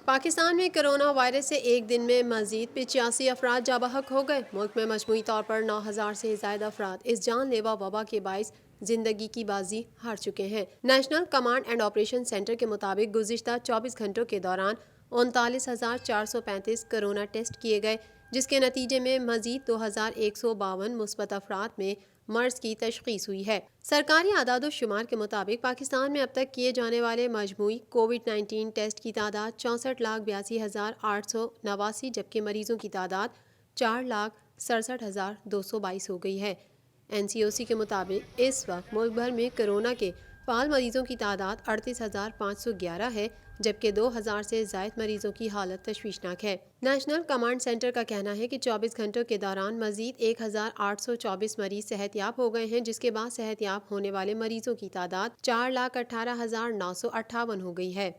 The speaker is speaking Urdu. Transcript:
پاکستان میں کرونا وائرس سے ایک دن میں مزید 85 افراد جاں بحق ہو گئے۔ ملک میں مجموعی طور پر 9,000 سے زائد افراد اس جان لیوا وبا کے باعث زندگی کی بازی ہار چکے ہیں۔ National command and operation centre کے مطابق گزشتہ 24 گھنٹوں کے دوران 39,435 کرونا ٹیسٹ کیے گئے، جس کے نتیجے میں مزید 2,152 مثبت افراد میں مرض کی تشخیص ہوئی ہے۔ سرکاری اعداد و شمار کے مطابق پاکستان میں اب تک کیے جانے والے مجموعی کووڈ-19 ٹیسٹ کی تعداد 64,82,889، جبکہ مریضوں کی تعداد 4,67,222 ہو گئی ہے۔ NCOC کے مطابق اس وقت ملک بھر میں کرونا کے فعال مریضوں کی تعداد 38,511 ہے، جبکہ 2,000 سے زائد مریضوں کی حالت تشویشناک ہے۔ نیشنل کمانڈ سینٹر کا کہنا ہے کہ 24 گھنٹوں کے دوران مزید 1,824 مریض صحت یاب ہو گئے ہیں، جس کے بعد صحت یاب ہونے والے مریضوں کی تعداد 4,18,958 ہو گئی ہے۔